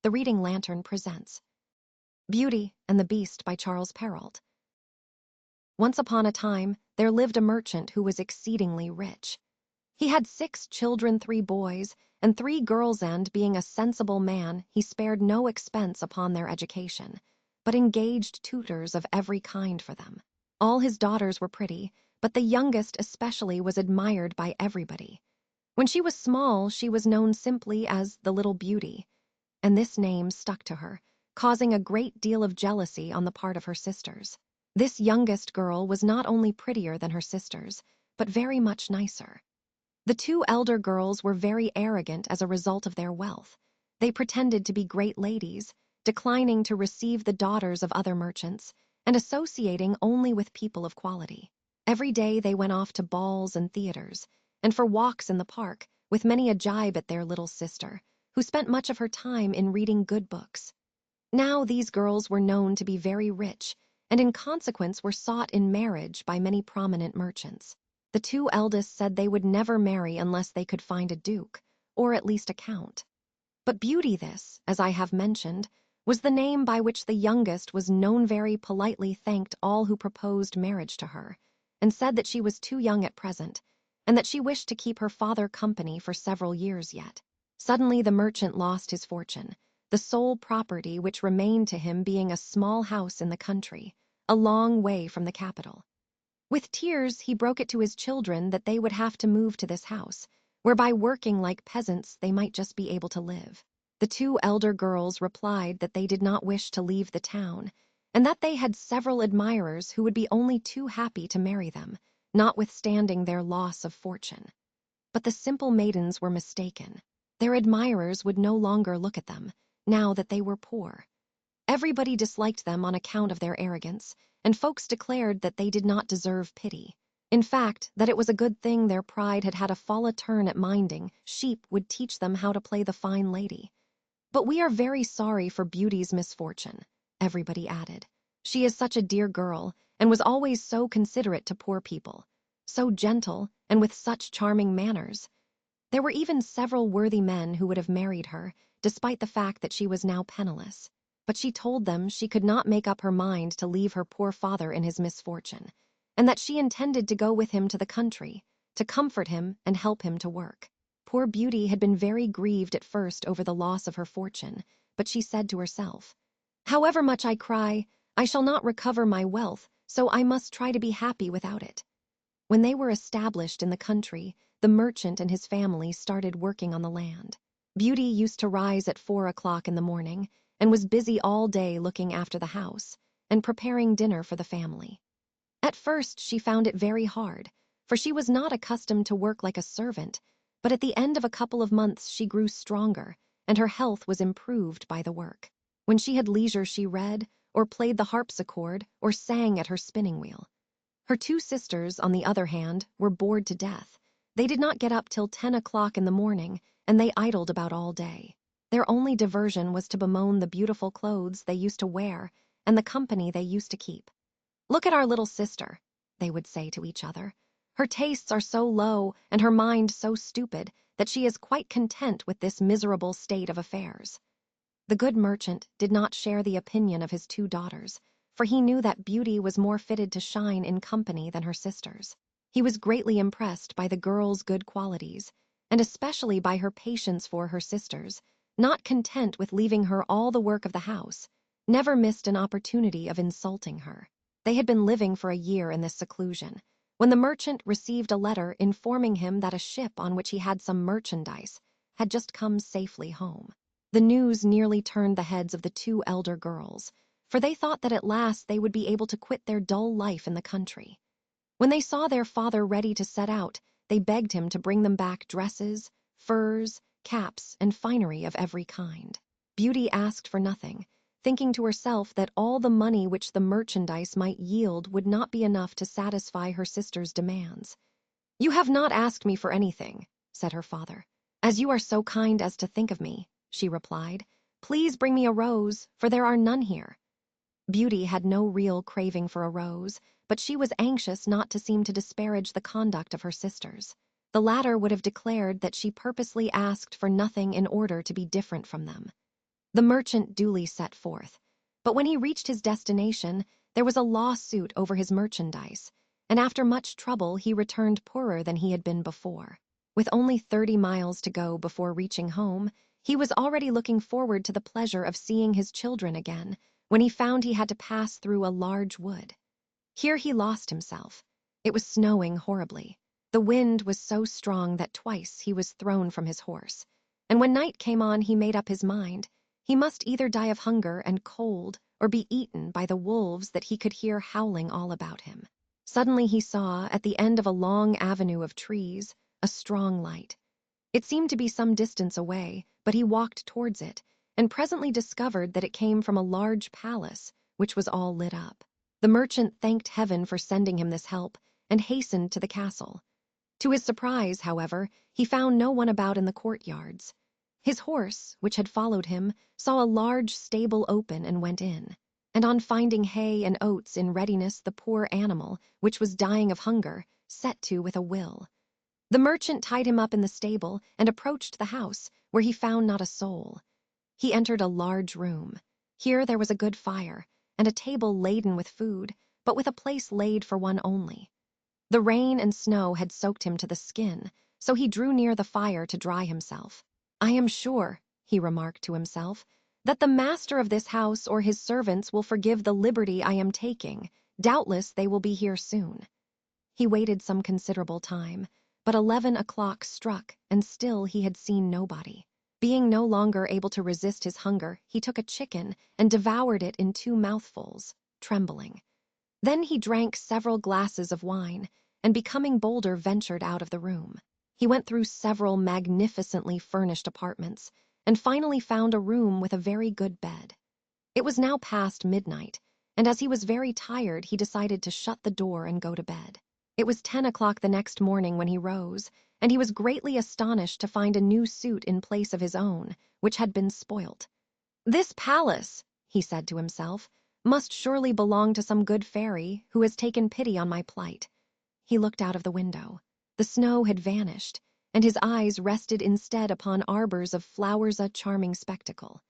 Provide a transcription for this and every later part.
The Reading Lantern presents Beauty and the Beast by Charles Perrault. Once upon a time, there lived a merchant who was exceedingly rich. He had 6 children, 3 boys, and 3 girls, and, being a sensible man, he spared no expense upon their education, but engaged tutors of every kind for them. All his daughters were pretty, but the youngest especially was admired by everybody. When she was small, she was known simply as the Little Beauty, and this name stuck to her, causing a great deal of jealousy on the part of her sisters. This youngest girl was not only prettier than her sisters, but very much nicer. The 2 elder girls were very arrogant as a result of their wealth. They pretended to be great ladies, declining to receive the daughters of other merchants, and associating only with people of quality. Every day they went off to balls and theaters, and for walks in the park, with many a jibe at their little sister, who spent much of her time in reading good books. Now these girls were known to be very rich, and in consequence were sought in marriage by many prominent merchants. The 2 eldest said they would never marry unless they could find a duke, or at least a count. But Beauty, this, as I have mentioned, was the name by which the youngest was known, very politely thanked all who proposed marriage to her, and said that she was too young at present, and that she wished to keep her father company for several years yet. Suddenly the merchant lost his fortune, the sole property which remained to him being a small house in the country, a long way from the capital. With tears he broke it to his children that they would have to move to this house, where by working like peasants they might just be able to live. The 2 elder girls replied that they did not wish to leave the town, and that they had several admirers who would be only too happy to marry them, notwithstanding their loss of fortune. But the simple maidens were mistaken. Their admirers would no longer look at them, now that they were poor. Everybody disliked them on account of their arrogance, and folks declared that they did not deserve pity. In fact, that it was a good thing their pride had had a full turn at minding sheep would teach them how to play the fine lady. But we are very sorry for Beauty's misfortune, everybody added. She is such a dear girl, and was always so considerate to poor people, so gentle, and with such charming manners. There were even several worthy men who would have married her, despite the fact that she was now penniless. But she told them she could not make up her mind to leave her poor father in his misfortune, and that she intended to go with him to the country, to comfort him and help him to work. Poor Beauty had been very grieved at first over the loss of her fortune, but she said to herself, "However much I cry, I shall not recover my wealth, so I must try to be happy without it." When they were established in the country, the merchant and his family started working on the land. Beauty used to rise at 4 o'clock in the morning, and was busy all day looking after the house and preparing dinner for the family. At first she found it very hard, for she was not accustomed to work like a servant, but at the end of a couple of months she grew stronger, and her health was improved by the work. When she had leisure she read, or played the harpsichord, or sang at her spinning wheel. Her 2 sisters, on the other hand, were bored to death. They did not get up till 10 o'clock in the morning, and they idled about all day. Their only diversion was to bemoan the beautiful clothes they used to wear and the company they used to keep. "Look at our little sister," they would say to each other. "Her tastes are so low and her mind so stupid that she is quite content with this miserable state of affairs." The good merchant did not share the opinion of his 2 daughters, for he knew that Beauty was more fitted to shine in company than her sisters. He was greatly impressed by the girl's good qualities, and especially by her patience for her sisters, not content with leaving her all the work of the house, never missed an opportunity of insulting her. They had been living for a year in this seclusion, when the merchant received a letter informing him that a ship on which he had some merchandise had just come safely home. The news nearly turned the heads of the 2 elder girls, for they thought that at last they would be able to quit their dull life in the country. When they saw their father ready to set out, they begged him to bring them back dresses, furs, caps, and finery of every kind. Beauty asked for nothing, thinking to herself that all the money which the merchandise might yield would not be enough to satisfy her sister's demands. "You have not asked me for anything," said her father. "As you are so kind as to think of me," she replied, "please bring me a rose, for there are none here." Beauty had no real craving for a rose, but she was anxious not to seem to disparage the conduct of her sisters. The latter would have declared that she purposely asked for nothing in order to be different from them. The merchant duly set forth, but when he reached his destination, there was a lawsuit over his merchandise, and after much trouble he returned poorer than he had been before. With only 30 miles to go before reaching home, he was already looking forward to the pleasure of seeing his children again, when he found he had to pass through a large wood. Here he lost himself. It was snowing horribly. The wind was so strong that twice he was thrown from his horse, and when night came on he made up his mind. He must either die of hunger and cold or be eaten by the wolves that he could hear howling all about him. Suddenly he saw, at the end of a long avenue of trees, a strong light. It seemed to be some distance away, but he walked towards it, and presently discovered that it came from a large palace, which was all lit up. The merchant thanked heaven for sending him this help, and hastened to the castle. To his surprise, however, he found no one about in the courtyards. His horse, which had followed him, saw a large stable open and went in, and on finding hay and oats in readiness, the poor animal, which was dying of hunger, set to with a will. The merchant tied him up in the stable and approached the house, where he found not a soul. He entered a large room. Here there was a good fire, and a table laden with food, but with a place laid for one only. The rain and snow had soaked him to the skin, so he drew near the fire to dry himself. "I am sure," he remarked to himself, "that the master of this house or his servants will forgive the liberty I am taking. Doubtless they will be here soon." He waited some considerable time, but 11 o'clock struck, and still he had seen nobody. Being no longer able to resist his hunger, he took a chicken and devoured it in 2 mouthfuls, trembling. Then he drank several glasses of wine, and becoming bolder ventured out of the room. He went through several magnificently furnished apartments, and finally found a room with a very good bed. It was now past midnight, and as he was very tired, he decided to shut the door and go to bed. It was 10 o'clock the next morning when he rose, and he was greatly astonished to find a new suit in place of his own, which had been spoilt. "This palace," he said to himself, "must surely belong to some good fairy who has taken pity on my plight." He looked out of the window. The snow had vanished, and his eyes rested instead upon arbors of flowers, a charming spectacle.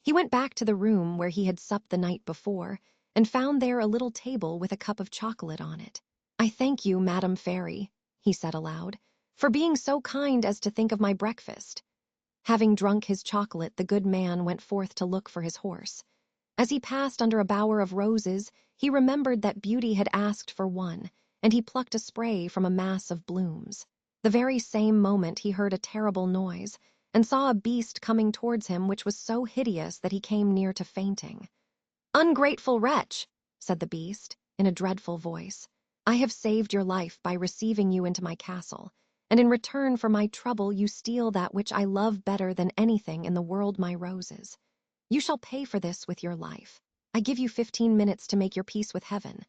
He went back to the room where he had supped the night before, and found there a little table with a cup of chocolate on it. "I thank you, Madam Fairy," he said aloud, "for being so kind as to think of my breakfast." Having drunk his chocolate, the good man went forth to look for his horse. As he passed under a bower of roses, he remembered that Beauty had asked for one, and he plucked a spray from a mass of blooms. The very same moment he heard a terrible noise, and saw a beast coming towards him which was so hideous that he came near to fainting. "Ungrateful wretch," said the beast, in a dreadful voice, "I have saved your life by receiving you into my castle, and in return for my trouble you steal that which I love better than anything in the world, my roses. You shall pay for this with your life. I give you 15 minutes to make your peace with heaven."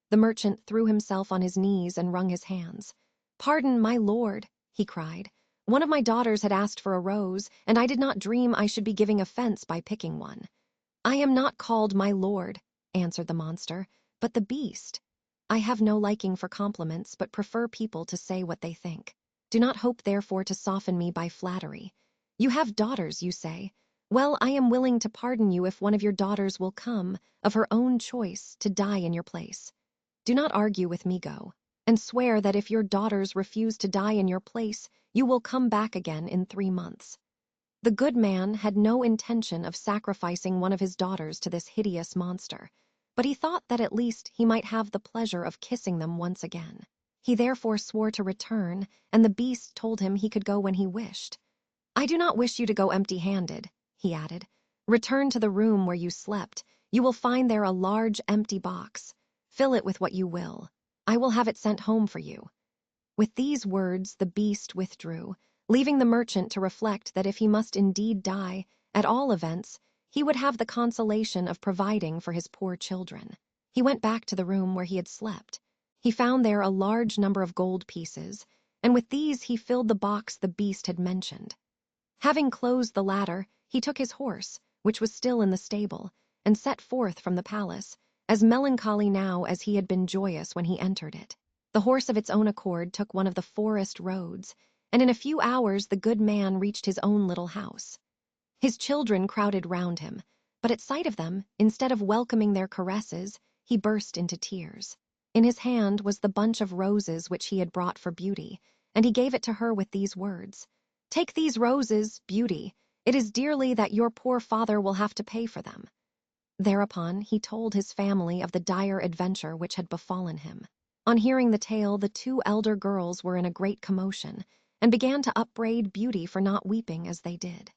The merchant threw himself on his knees and wrung his hands. "Pardon, my lord," he cried. "One of my daughters had asked for a rose, and I did not dream I should be giving offense by picking one." "I am not called my lord," answered the monster, "but the beast. I have no liking for compliments, but prefer people to say what they think. Do not hope, therefore, to soften me by flattery. You have daughters, you say. Well, I am willing to pardon you if one of your daughters will come, of her own choice, to die in your place. Do not argue with me, go, and swear that if your daughters refuse to die in your place, you will come back again in 3 months." The good man had no intention of sacrificing one of his daughters to this hideous monster, but he thought that at least he might have the pleasure of kissing them once again. He therefore swore to return, and the beast told him he could go when he wished. "I do not wish you to go empty-handed," he added. "Return to the room where you slept. You will find there a large empty box. Fill it with what you will. I will have it sent home for you." With these words the beast withdrew, leaving the merchant to reflect that if he must indeed die, at all events, he would have the consolation of providing for his poor children. He went back to the room where he had slept. He found there a large number of gold pieces, and with these he filled the box the beast had mentioned. Having closed the latter, he took his horse, which was still in the stable, and set forth from the palace, as melancholy now as he had been joyous when he entered it. The horse of its own accord took one of the forest roads, and in a few hours the good man reached his own little house. His children crowded round him, but at sight of them, instead of welcoming their caresses, he burst into tears. In his hand was the bunch of roses which he had brought for Beauty, and he gave it to her with these words: "Take these roses, Beauty. It is dearly that your poor father will have to pay for them." Thereupon he told his family of the dire adventure which had befallen him. On hearing the tale, the two elder girls were in a great commotion, and began to upbraid Beauty for not weeping as they did.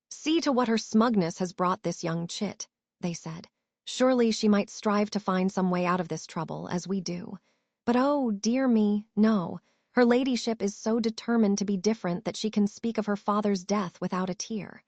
"See to what her smugness has brought this young chit," they said. "Surely she might strive to find some way out of this trouble, as we do. But oh, dear me, no, her ladyship is so determined to be different that she can speak of her father's death without a tear."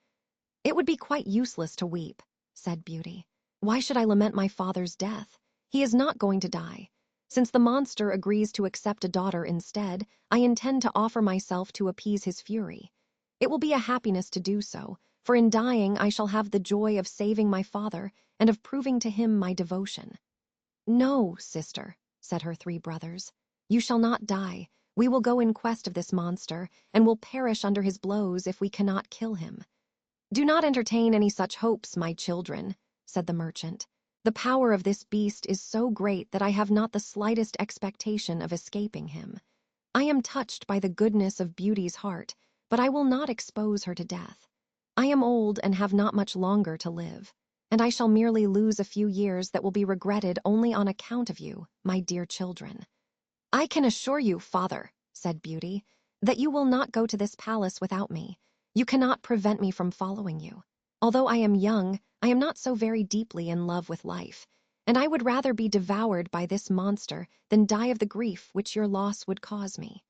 "It would be quite useless to weep," said Beauty. "Why should I lament my father's death? He is not going to die. Since the monster agrees to accept a daughter instead, I intend to offer myself to appease his fury. It will be a happiness to do so, for in dying I shall have the joy of saving my father and of proving to him my devotion." "No, sister," said her three brothers. "You shall not die. We will go in quest of this monster, and will perish under his blows if we cannot kill him." "Do not entertain any such hopes, my children," said the merchant. "The power of this beast is so great that I have not the slightest expectation of escaping him. I am touched by the goodness of Beauty's heart, but I will not expose her to death. I am old and have not much longer to live, and I shall merely lose a few years that will be regretted only on account of you, my dear children." "I can assure you, father," said Beauty, "that you will not go to this palace without me. You cannot prevent me from following you. Although I am young, I am not so very deeply in love with life, and I would rather be devoured by this monster than die of the grief which your loss would cause me."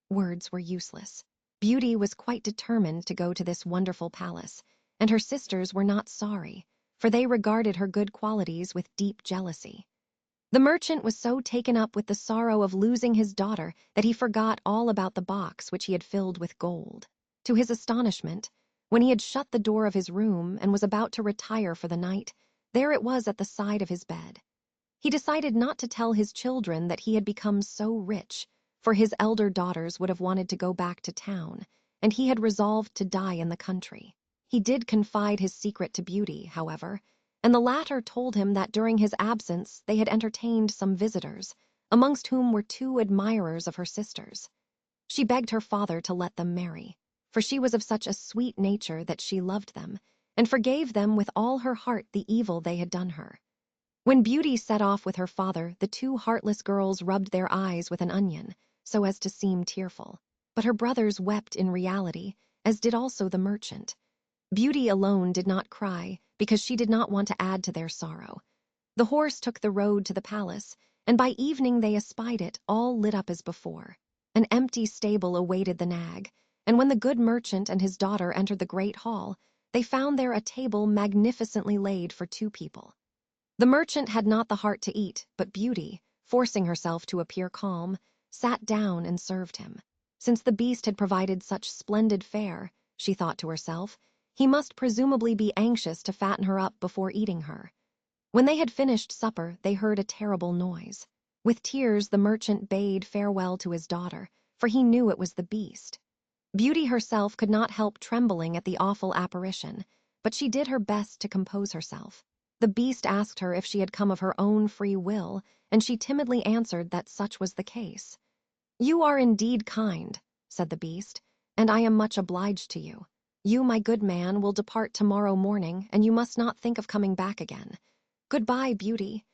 Words were useless. Beauty was quite determined to go to this wonderful palace, and her sisters were not sorry, for they regarded her good qualities with deep jealousy. The merchant was so taken up with the sorrow of losing his daughter that he forgot all about the box which he had filled with gold. To his astonishment, when he had shut the door of his room and was about to retire for the night, there it was at the side of his bed. He decided not to tell his children that he had become so rich, for his elder daughters would have wanted to go back to town, and he had resolved to die in the country. He did confide his secret to Beauty, however, and the latter told him that during his absence they had entertained some visitors, amongst whom were two admirers of her sisters. She begged her father to let them marry, for she was of such a sweet nature that she loved them, and forgave them with all her heart the evil they had done her. When Beauty set off with her father, the two heartless girls rubbed their eyes with an onion, so as to seem tearful. But her brothers wept in reality, as did also the merchant. Beauty alone did not cry, because she did not want to add to their sorrow. The horse took the road to the palace, and by evening they espied it all lit up as before. An empty stable awaited the nag, and when the good merchant and his daughter entered the great hall, they found there a table magnificently laid for two people. The merchant had not the heart to eat, but Beauty, forcing herself to appear calm, sat down and served him. Since the beast had provided such splendid fare, she thought to herself, he must presumably be anxious to fatten her up before eating her. When they had finished supper, they heard a terrible noise. With tears, the merchant bade farewell to his daughter, for he knew it was the beast. Beauty herself could not help trembling at the awful apparition, but she did her best to compose herself. The beast asked her if she had come of her own free will, and she timidly answered that such was the case. "You are indeed kind," said the beast, "and I am much obliged to you. You, my good man, will depart tomorrow morning, and you must not think of coming back again. Goodbye, Beauty."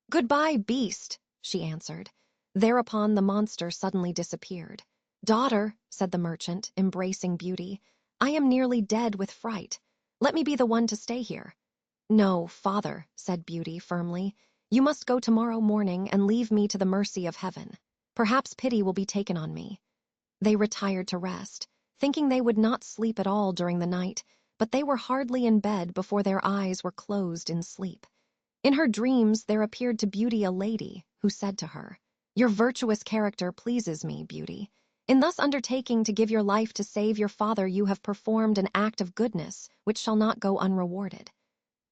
"Goodbye, beast," she answered. Thereupon the monster suddenly disappeared. "Daughter," said the merchant, embracing Beauty, "I am nearly dead with fright. Let me be the one to stay here." "No, father," said Beauty firmly. "You must go tomorrow morning and leave me to the mercy of heaven. Perhaps pity will be taken on me." They retired to rest, thinking they would not sleep at all during the night, but they were hardly in bed before their eyes were closed in sleep. In her dreams there appeared to Beauty a lady, who said to her, "Your virtuous character pleases me, Beauty. In thus undertaking to give your life to save your father, you have performed an act of goodness which shall not go unrewarded."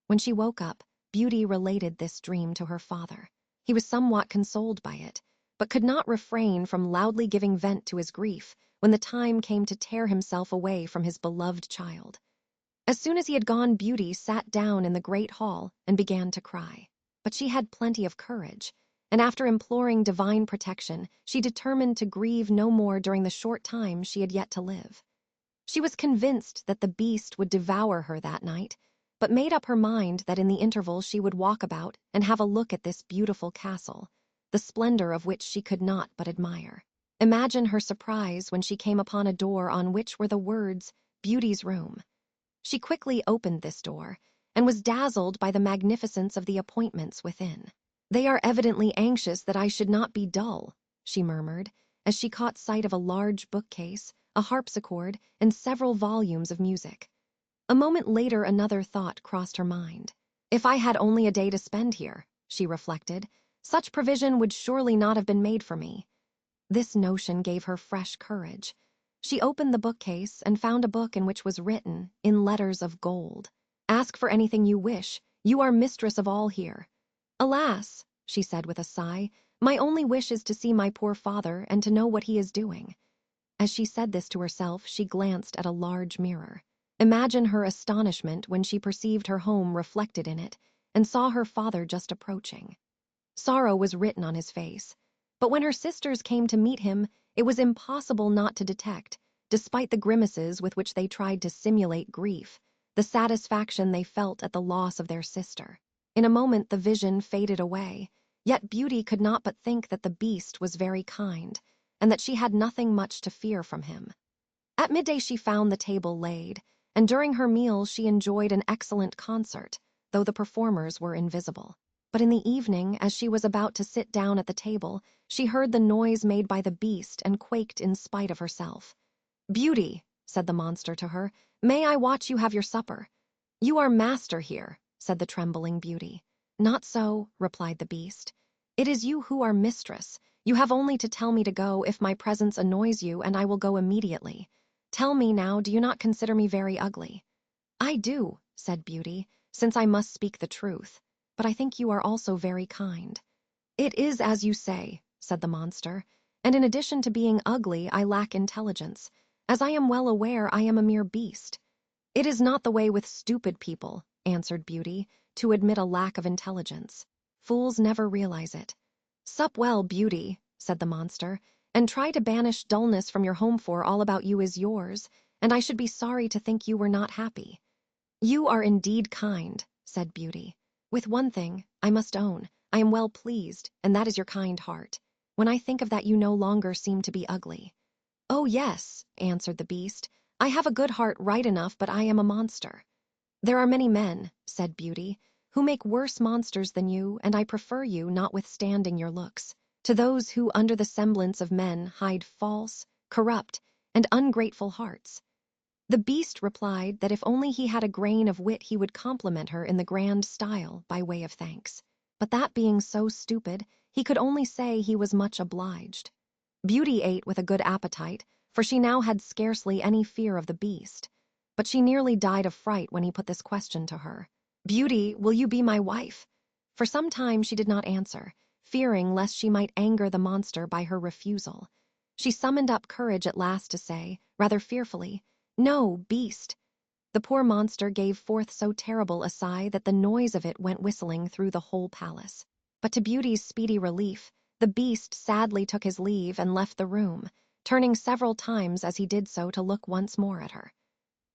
When she woke up, Beauty related this dream to her father. He was somewhat consoled by it, but could not refrain from loudly giving vent to his grief when the time came to tear himself away from his beloved child. As soon as he had gone, Beauty sat down in the great hall and began to cry. But she had plenty of courage, and after imploring divine protection, she determined to grieve no more during the short time she had yet to live. She was convinced that the beast would devour her that night, but made up her mind that in the interval she would walk about and have a look at this beautiful castle, the splendor of which she could not but admire. Imagine her surprise when she came upon a door on which were the words, "Beauty's room." She quickly opened this door, and was dazzled by the magnificence of the appointments within. "They are evidently anxious that I should not be dull," she murmured, as she caught sight of a large bookcase, a harpsichord, and several volumes of music. A moment later another thought crossed her mind. "If I had only a day to spend here," she reflected, "such provision would surely not have been made for me." This notion gave her fresh courage. She opened the bookcase and found a book in which was written, in letters of gold, "Ask for anything you wish. You are mistress of all here." "Alas," she said with a sigh, "my only wish is to see my poor father and to know what he is doing." As she said this to herself, she glanced at a large mirror. Imagine her astonishment when she perceived her home reflected in it and saw her father just approaching. Sorrow was written on his face, but when her sisters came to meet him, it was impossible not to detect, despite the grimaces with which they tried to simulate grief, the satisfaction they felt at the loss of their sister. In a moment the vision faded away, yet Beauty could not but think that the beast was very kind, and that she had nothing much to fear from him. At midday she found the table laid, and during her meal she enjoyed an excellent concert, though the performers were invisible. But in the evening, as she was about to sit down at the table, she heard the noise made by the beast and quaked in spite of herself. "Beauty," said the monster to her, "may I watch you have your supper?" "You are master here," said the trembling Beauty. "Not so," replied the beast. "It is you who are mistress. You have only to tell me to go if my presence annoys you, and I will go immediately. Tell me now, do you not consider me very ugly?" "I do," said Beauty, "since I must speak the truth. But I think you are also very kind." "It is as you say," said the monster, "and in addition to being ugly, I lack intelligence. As I am well aware, I am a mere beast." "It is not the way with stupid people," answered Beauty, "to admit a lack of intelligence. Fools never realize it." "Sup well, Beauty," said the monster, "and try to banish dullness from your home, for all about you is yours, and I should be sorry to think you were not happy." "You are indeed kind," said Beauty. "With one thing, I must own, I am well pleased, and that is your kind heart. When I think of that, you no longer seem to be ugly." "Oh yes," answered the beast, "I have a good heart right enough, but I am a monster." "There are many men," said Beauty, "who make worse monsters than you, and I prefer you, notwithstanding your looks, to those who under the semblance of men hide false, corrupt, and ungrateful hearts." The beast replied that if only he had a grain of wit he would compliment her in the grand style by way of thanks. But that being so stupid, he could only say he was much obliged. Beauty ate with a good appetite, for she now had scarcely any fear of the beast. But she nearly died of fright when he put this question to her: "Beauty, will you be my wife?" For some time she did not answer, fearing lest she might anger the monster by her refusal. She summoned up courage at last to say, rather fearfully, "No, beast." The poor monster gave forth so terrible a sigh that the noise of it went whistling through the whole palace. But to Beauty's speedy relief, the beast sadly took his leave and left the room, turning several times as he did so to look once more at her.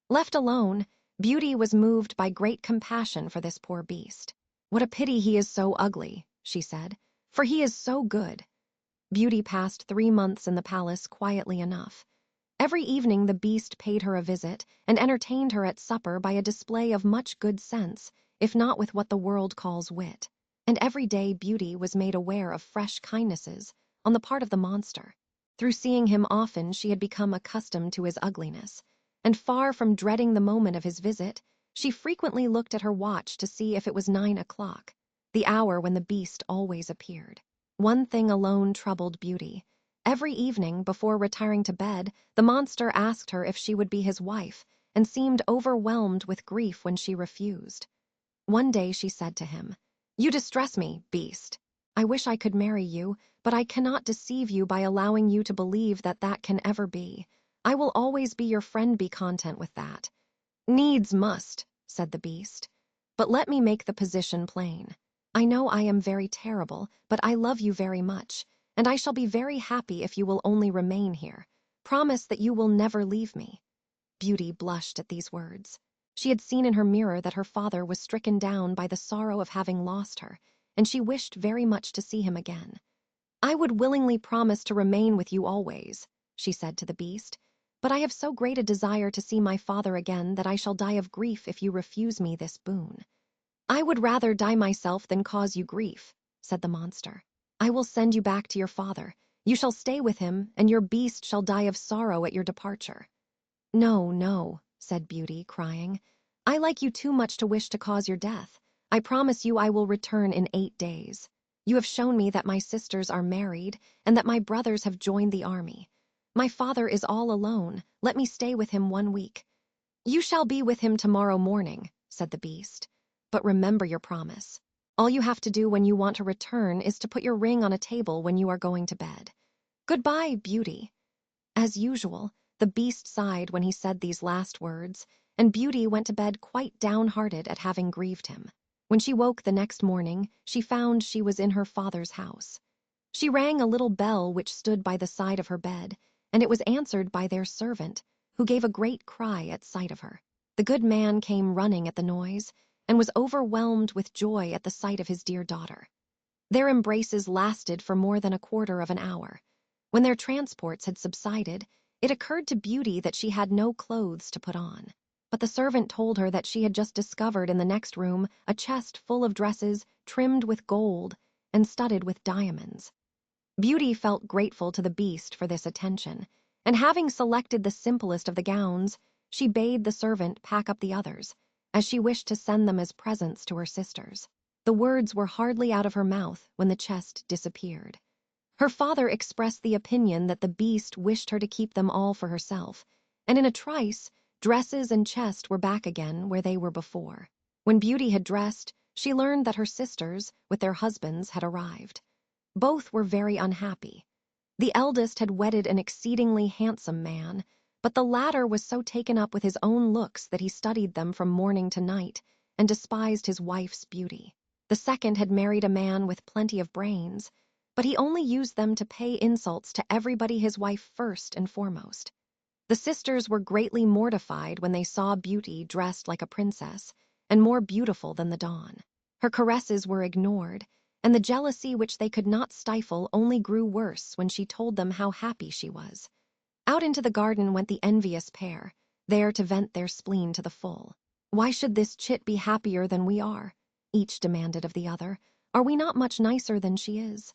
Left alone, Beauty was moved by great compassion for this poor beast. "What a pity he is so ugly," she said, "for he is so good." Beauty passed 3 months in the palace quietly enough. Every evening the beast paid her a visit and entertained her at supper by a display of much good sense, if not with what the world calls wit. And every day Beauty was made aware of fresh kindnesses on the part of the monster. Through seeing him often, she had become accustomed to his ugliness, and far from dreading the moment of his visit, she frequently looked at her watch to see if it was 9 o'clock, the hour when the beast always appeared. One thing alone troubled Beauty. Every evening, before retiring to bed, the monster asked her if she would be his wife, and seemed overwhelmed with grief when she refused. One day she said to him, "You distress me, beast. I wish I could marry you, but I cannot deceive you by allowing you to believe that that can ever be. I will always be your friend, be content with that." "Needs must," said the beast. "But let me make the position plain. I know I am very terrible, but I love you very much, and I shall be very happy if you will only remain here. Promise that you will never leave me." Beauty blushed at these words. She had seen in her mirror that her father was stricken down by the sorrow of having lost her, and she wished very much to see him again. "I would willingly promise to remain with you always," she said to the beast, "but I have so great a desire to see my father again that I shall die of grief if you refuse me this boon." "I would rather die myself than cause you grief," said the monster. "I will send you back to your father. You shall stay with him, and your beast shall die of sorrow at your departure." "No, no," said Beauty, crying. "I like you too much to wish to cause your death. I promise you I will return in 8 days. You have shown me that my sisters are married and that my brothers have joined the army. My father is all alone. Let me stay with him 1 week." "You shall be with him tomorrow morning," said the beast. "But remember your promise. All you have to do when you want to return is to put your ring on a table when you are going to bed. Goodbye, Beauty." As usual, the beast sighed when he said these last words, and Beauty went to bed quite downhearted at having grieved him. When she woke the next morning, she found she was in her father's house. She rang a little bell which stood by the side of her bed, and it was answered by their servant, who gave a great cry at sight of her. The good man came running at the noise, and was overwhelmed with joy at the sight of his dear daughter. Their embraces lasted for more than 1/4 of an hour. When their transports had subsided, it occurred to Beauty that she had no clothes to put on. But the servant told her that she had just discovered in the next room a chest full of dresses trimmed with gold and studded with diamonds. Beauty felt grateful to the beast for this attention, and having selected the simplest of the gowns, she bade the servant pack up the others, as she wished to send them as presents to her sisters. The words were hardly out of her mouth when the chest disappeared. Her father expressed the opinion that the beast wished her to keep them all for herself, and in a trice, dresses and chest were back again where they were before. When Beauty had dressed, she learned that her sisters, with their husbands, had arrived. Both were very unhappy. The eldest had wedded an exceedingly handsome man, but the latter was so taken up with his own looks that he studied them from morning to night and despised his wife's beauty. The second had married a man with plenty of brains, but he only used them to pay insults to everybody, his wife first and foremost. The sisters were greatly mortified when they saw Beauty dressed like a princess and more beautiful than the dawn. Her caresses were ignored, and the jealousy which they could not stifle only grew worse when she told them how happy she was. Out into the garden went the envious pair, there to vent their spleen to the full. "Why should this chit be happier than we are?" each demanded of the other. "Are we not much nicer than she is?"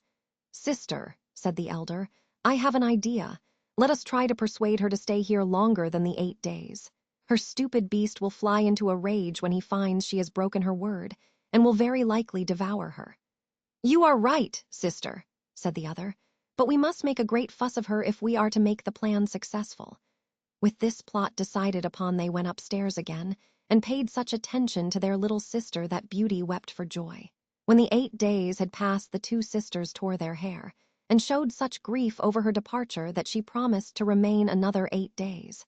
"Sister," said the elder, "I have an idea. Let us try to persuade her to stay here longer than the 8 days. Her stupid beast will fly into a rage when he finds she has broken her word, and will very likely devour her." "You are right, sister," said the other, "but we must make a great fuss of her if we are to make the plan successful." With this plot decided upon, they went upstairs again, and paid such attention to their little sister that Beauty wept for joy. When the 8 days had passed, the 2 sisters tore their hair, and showed such grief over her departure that she promised to remain another 8 days.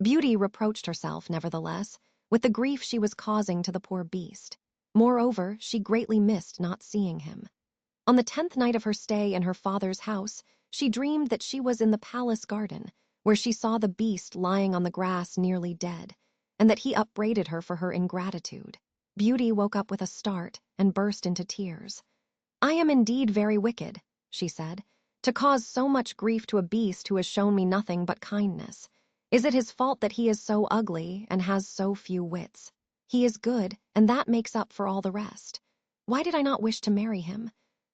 Beauty reproached herself, nevertheless, with the grief she was causing to the poor beast. Moreover, she greatly missed not seeing him. On the 10th night of her stay in her father's house, she dreamed that she was in the palace garden, where she saw the beast lying on the grass nearly dead, and that he upbraided her for her ingratitude. Beauty woke up with a start and burst into tears. "I am indeed very wicked," she said, "to cause so much grief to a beast who has shown me nothing but kindness. Is it his fault that he is so ugly and has so few wits? He is good, and that makes up for all the rest. Why did I not wish to marry him?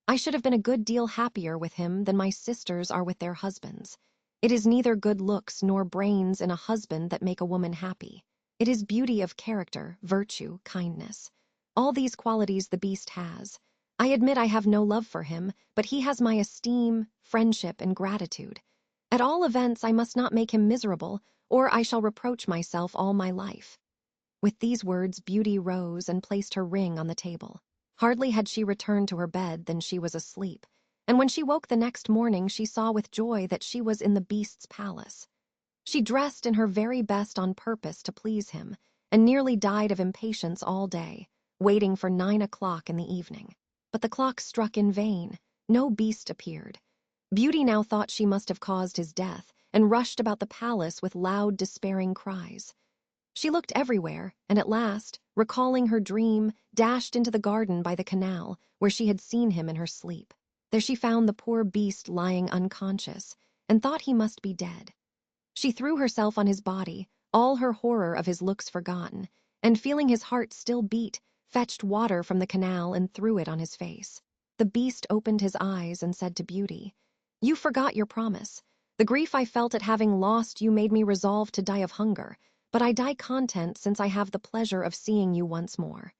I should have been a good deal happier with him than my sisters are with their husbands. It is neither good looks nor brains in a husband that make a woman happy. It is beauty of character, virtue, kindness. All these qualities the beast has. I admit I have no love for him, but he has my esteem, friendship, and gratitude. At all events, I must not make him miserable, or I shall reproach myself all my life." With these words, Beauty rose and placed her ring on the table. Hardly had she returned to her bed than she was asleep, and when she woke the next morning, she saw with joy that she was in the beast's palace. She dressed in her very best on purpose to please him, and nearly died of impatience all day, waiting for 9 o'clock in the evening. But the clock struck in vain. No beast appeared. Beauty now thought she must have caused his death, and rushed about the palace with loud, despairing cries. She looked everywhere, and at last, recalling her dream, dashed into the garden by the canal, where she had seen him in her sleep. There she found the poor beast lying unconscious, and thought he must be dead. She threw herself on his body, all her horror of his looks forgotten, and feeling his heart still beat, fetched water from the canal and threw it on his face. The beast opened his eyes and said to Beauty, "You forgot your promise. The grief I felt at having lost you made me resolve to die of hunger, but I die content since I have the pleasure of seeing you once more."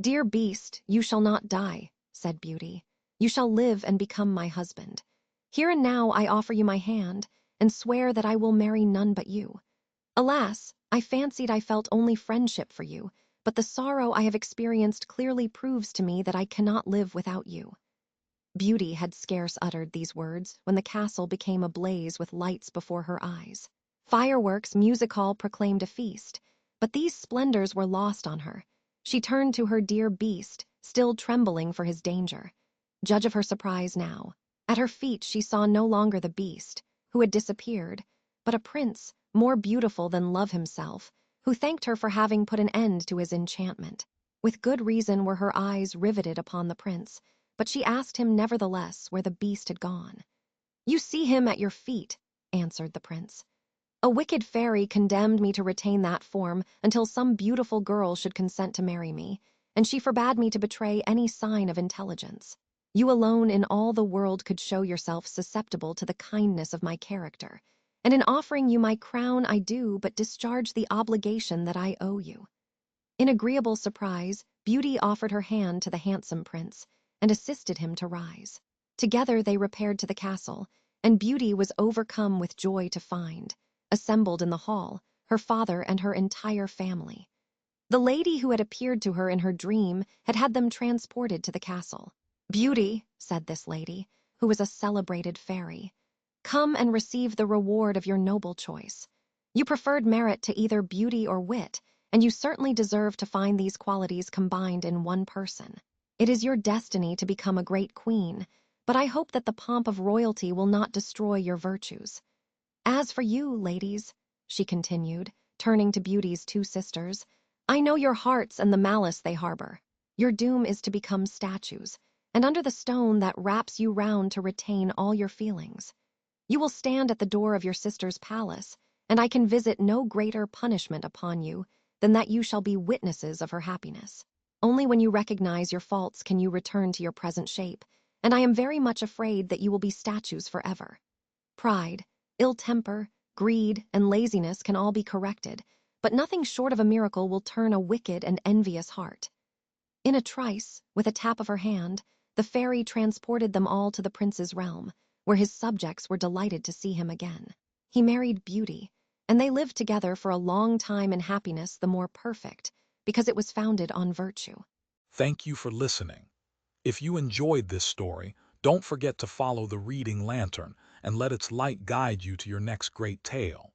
"Dear beast, you shall not die," said Beauty. "You shall live and become my husband. Here and now I offer you my hand, and swear that I will marry none but you. Alas, I fancied I felt only friendship for you, but the sorrow I have experienced clearly proves to me that I cannot live without you." Beauty had scarce uttered these words when the castle became ablaze with lights before her eyes. Fireworks, music hall proclaimed a feast, but these splendors were lost on her. She turned to her dear beast, still trembling for his danger. Judge of her surprise now. At her feet she saw no longer the beast, who had disappeared, but a prince, more beautiful than Love himself, who thanked her for having put an end to his enchantment. With good reason were her eyes riveted upon the prince, but she asked him nevertheless where the beast had gone. "You see him at your feet," answered the prince. "A wicked fairy condemned me to retain that form until some beautiful girl should consent to marry me, and she forbade me to betray any sign of intelligence. You alone in all the world could show yourself susceptible to the kindness of my character, and in offering you my crown I do but discharge the obligation that I owe you." In agreeable surprise, Beauty offered her hand to the handsome prince, and assisted him to rise. Together they repaired to the castle, and Beauty was overcome with joy to find, assembled in the hall, her father and her entire family. The lady who had appeared to her in her dream had had them transported to the castle. "Beauty," said this lady, who was a celebrated fairy, "come and receive the reward of your noble choice. You preferred merit to either beauty or wit, and you certainly deserve to find these qualities combined in one person. It is your destiny to become a great queen, but I hope that the pomp of royalty will not destroy your virtues. As for you, ladies," she continued, turning to Beauty's two sisters, "I know your hearts and the malice they harbor. Your doom is to become statues, and under the stone that wraps you round to retain all your feelings. You will stand at the door of your sister's palace, and I can visit no greater punishment upon you than that you shall be witnesses of her happiness. Only when you recognize your faults can you return to your present shape, and I am very much afraid that you will be statues forever. Pride, ill temper, greed, and laziness can all be corrected, but nothing short of a miracle will turn a wicked and envious heart." In a trice, with a tap of her hand, the fairy transported them all to the prince's realm, where his subjects were delighted to see him again. He married Beauty, and they lived together for a long time in happiness the more perfect, because it was founded on virtue. Thank you for listening. If you enjoyed this story, don't forget to follow the reading lantern and let its light guide you to your next great tale.